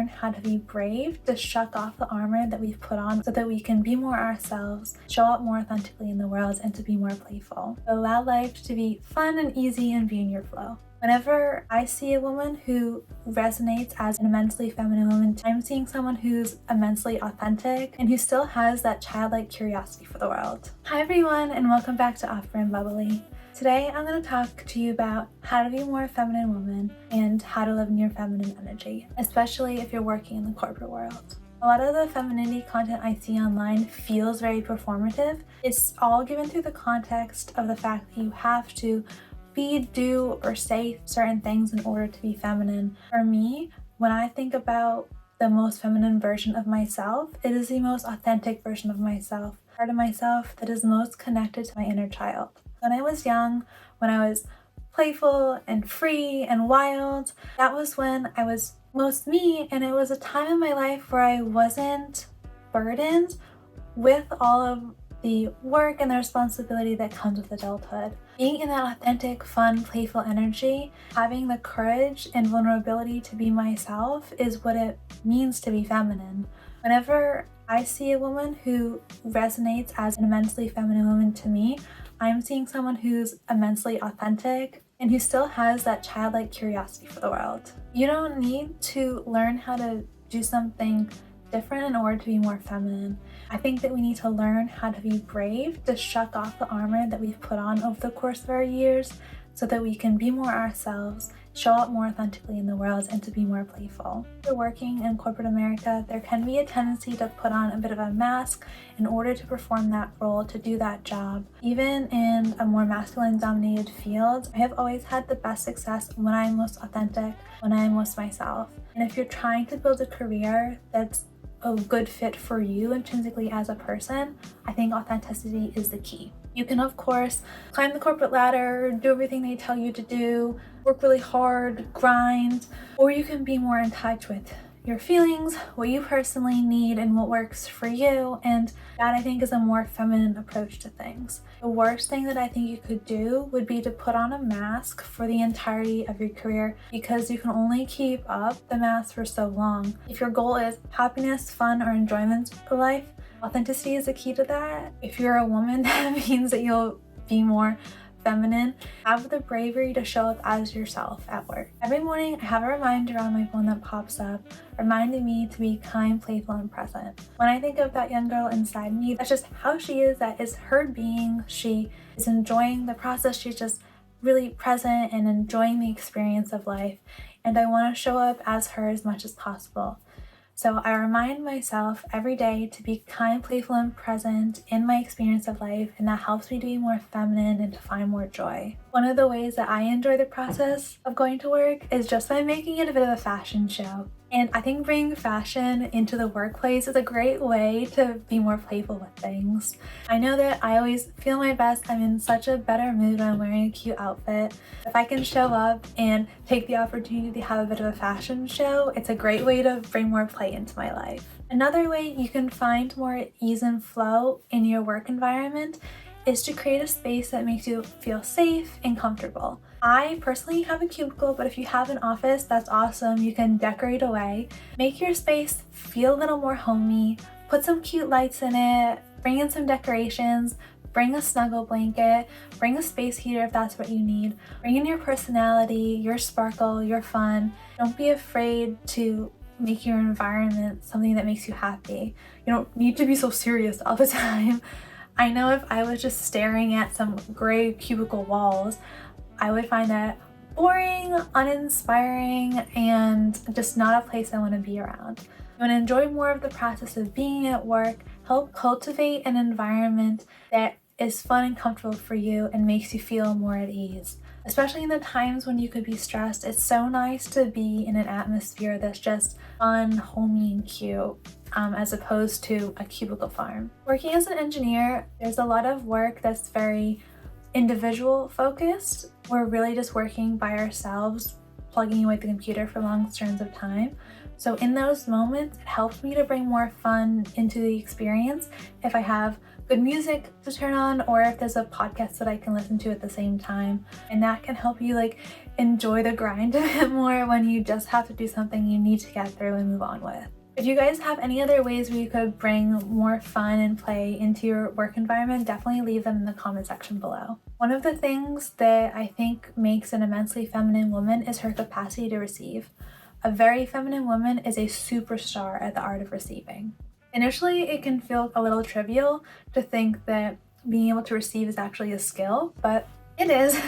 learn how to be brave, to shuck off the armor that we've put on so that we can be more ourselves, show up more authentically in the world, and to be more playful. Allow life to be fun and easy and be in your flow. Whenever I see a woman who resonates as an immensely feminine woman, I'm seeing someone who's immensely authentic and who still has that childlike curiosity for the world. Hi everyone, and welcome back to Off-Brand Bubbly. Today I'm going to talk to you about how to be a more feminine woman and how to live in your feminine energy, especially if you're working in the corporate world. A lot of the femininity content I see online feels very performative. It's all given through the context of the fact that you have to be, do, or say certain things in order to be feminine. For me, when I think about the most feminine version of myself, it is the most authentic version of myself, part of myself that is most connected to my inner child. When I was young, when I was playful and free and wild, that was when I was most me, and it was a time in my life where I wasn't burdened with all of the work and the responsibility that comes with adulthood. Being in that authentic, fun, playful energy, having the courage and vulnerability to be myself is what it means to be feminine. Whenever I see a woman who resonates as an immensely feminine woman to me, I'm seeing someone who's immensely authentic and who still has that childlike curiosity for the world. You don't need to learn how to do something different in order to be more feminine. I think that we need to learn how to be brave, to shuck off the armor that we've put on over the course of our years so that we can be more ourselves, show up more authentically in the world, and to be more playful. If you're working in corporate America, there can be a tendency to put on a bit of a mask in order to perform that role, to do that job. Even in a more masculine-dominated field, I have always had the best success when I'm most authentic, when I'm most myself. And if you're trying to build a career that's a good fit for you intrinsically as a person, I think authenticity is the key. You can, of course, climb the corporate ladder, do everything they tell you to do, work really hard, grind, or you can be more in touch with your feelings, what you personally need, and what works for you, and that I think is a more feminine approach to things. The worst thing that I think you could do would be to put on a mask for the entirety of your career, because you can only keep up the mask for so long. If your goal is happiness, fun, or enjoyment in life, authenticity is the key to that. If you're a woman, that means that you'll be more feminine. Have the bravery to show up as yourself at work. Every morning I have a reminder on my phone that pops up reminding me to be kind, playful, and present. When I think of that young girl inside me, that's just how she is. That is her being. She is enjoying the process. She's just really present and enjoying the experience of life, and I want to show up as her as much as possible. So I remind myself every day to be kind, playful, and present in my experience of life, and that helps me to be more feminine and to find more joy. One of the ways that I enjoy the process of going to work is just by making it a bit of a fashion show. And I think bringing fashion into the workplace is a great way to be more playful with things. I know that I always feel my best. I'm in such a better mood when I'm wearing a cute outfit. If I can show up and take the opportunity to have a bit of a fashion show, it's a great way to bring more play into my life. Another way you can find more ease and flow in your work environment is to create a space that makes you feel safe and comfortable. I personally have a cubicle, but if you have an office, that's awesome. You can decorate away. Make your space feel a little more homey. Put some cute lights in it. Bring in some decorations. Bring a snuggle blanket. Bring a space heater if that's what you need. Bring in your personality, your sparkle, your fun. Don't be afraid to make your environment something that makes you happy. You don't need to be so serious all the time. I know if I was just staring at some gray cubicle walls, I would find that boring, uninspiring, and just not a place I want to be around. You want to enjoy more of the process of being at work, help cultivate an environment that is fun and comfortable for you and makes you feel more at ease. Especially in the times when you could be stressed, it's so nice to be in an atmosphere that's just fun, homey, and cute, as opposed to a cubicle farm. Working as an engineer, there's a lot of work that's very individual focused. We're really just working by ourselves, plugging away at the computer for long stretches of time. So in those moments, it helps me to bring more fun into the experience if I have good music to turn on, or if there's a podcast that I can listen to at the same time. And that can help you enjoy the grind a bit more when you just have to do something you need to get through and move on with. If you guys have any other ways where you could bring more fun and play into your work environment, definitely leave them in the comment section below. One of the things that I think makes an immensely feminine woman is her capacity to receive. A very feminine woman is a superstar at the art of receiving. Initially, it can feel a little trivial to think that being able to receive is actually a skill, but it is.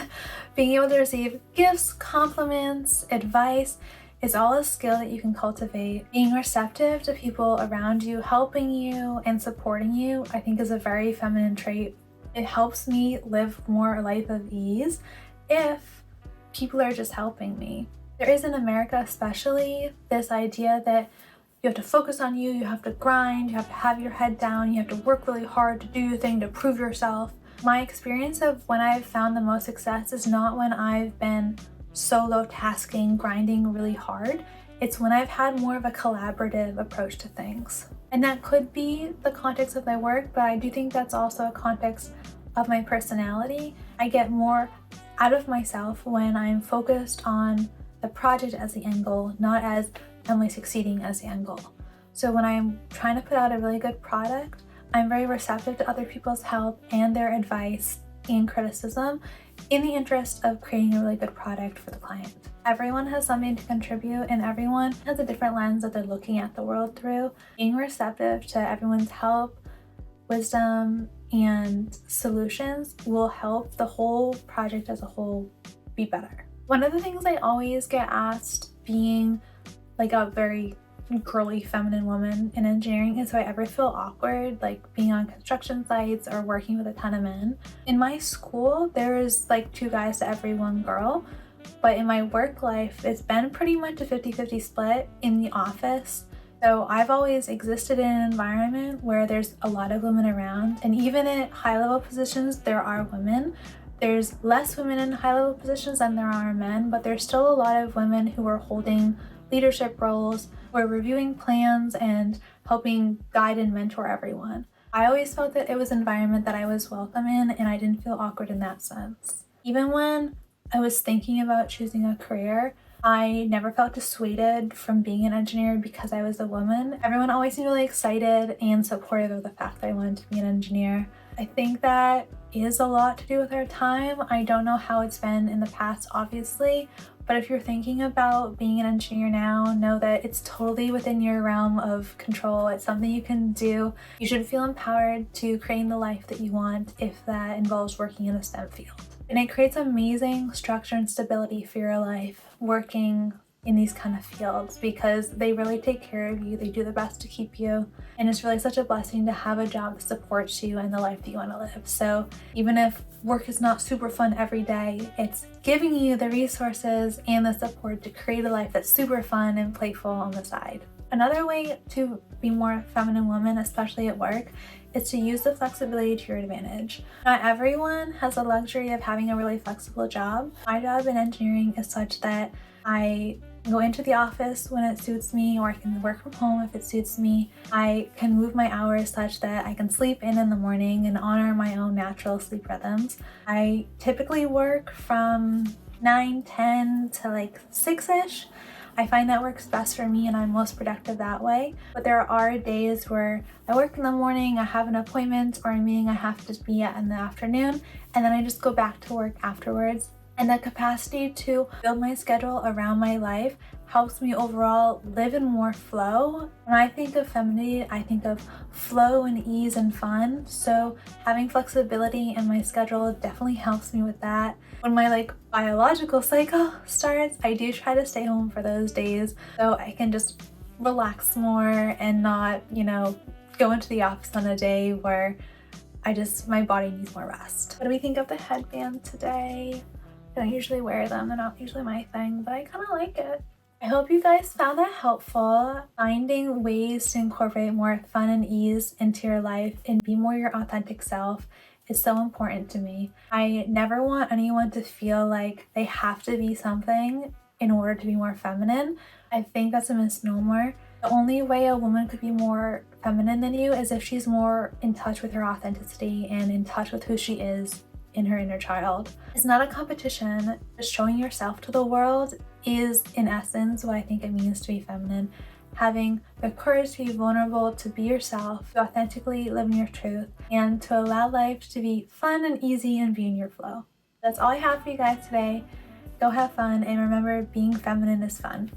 Being able to receive gifts, compliments, advice is all a skill that you can cultivate. Being receptive to people around you, helping you and supporting you, I think is a very feminine trait. It helps me live more a life of ease if people are just helping me. There is in America especially this idea that you have to focus on you have to grind, you have to have your head down, you have to work really hard to do your thing, to prove yourself. My experience of when I've found the most success is not when I've been solo tasking, grinding really hard. It's when I've had more of a collaborative approach to things. And that could be the context of my work, but I do think that's also a context of my personality. I get more out of myself when I'm focused on the project as the end goal, not as am I succeeding as the end goal. So when I'm trying to put out a really good product, I'm very receptive to other people's help and their advice and criticism in the interest of creating a really good product for the client. Everyone has something to contribute and everyone has a different lens that they're looking at the world through. Being receptive to everyone's help, wisdom, and solutions will help the whole project as a whole be better. One of the things I always get asked, being like a very girly feminine woman in engineering, is if I ever feel awkward like being on construction sites or working with a ton of men. In my school there's like 2 guys to every 1 girl, but in my work life it's been pretty much a 50-50 split in the office. So I've always existed in an environment where there's a lot of women around, and even at high level positions there are women. There's less women in high level positions than there are men, but there's still a lot of women who are holding leadership roles, who are reviewing plans and helping guide and mentor everyone. I always felt that it was an environment that I was welcome in, and I didn't feel awkward in that sense. Even when I was thinking about choosing a career, I never felt dissuaded from being an engineer because I was a woman. Everyone always seemed really excited and supportive of the fact that I wanted to be an engineer. I think that is a lot to do with our time. I don't know how it's been in the past, obviously, but if you're thinking about being an engineer now, know that it's totally within your realm of control. It's something you can do. You should feel empowered to create the life that you want if that involves working in a STEM field. And it creates amazing structure and stability for your life working in these kind of fields, because they really take care of you, they do their best to keep you, and it's really such a blessing to have a job that supports you and the life that you want to live. So even if work is not super fun every day, it's giving you the resources and the support to create a life that's super fun and playful on the side. Another way to be more a feminine woman, especially at work, is to use the flexibility to your advantage. Not everyone has the luxury of having a really flexible job. My job in engineering is such that I go into the office when it suits me, or I can work from home if it suits me. I can move my hours such that I can sleep in the morning and honor my own natural sleep rhythms. I typically work from 9-10 to like 6-ish. I find that works best for me and I'm most productive that way. But there are days where I work in the morning, I have an appointment or a meeting I have to be at in the afternoon, and then I just go back to work afterwards. And the capacity to build my schedule around my life helps me overall live in more flow. When I think of femininity, I think of flow and ease and fun. So having flexibility in my schedule definitely helps me with that. When my biological cycle starts, I do try to stay home for those days so I can just relax more and not, go into the office on a day where my body needs more rest. What do we think of the headband today? I don't usually wear them, they're not usually my thing, but I kind of like it. I hope you guys found that helpful. Finding ways to incorporate more fun and ease into your life and be more your authentic self is so important to me. I never want anyone to feel like they have to be something in order to be more feminine. I think that's a misnomer. The only way a woman could be more feminine than you is if she's more in touch with her authenticity and in touch with who she is in her inner child. It's not a competition. Just showing yourself to the world is, in essence, what I think it means to be feminine. Having the courage to be vulnerable, to be yourself, to authentically live in your truth, and to allow life to be fun and easy and be in your flow. That's all I have for you guys today. Go have fun, and remember, being feminine is fun.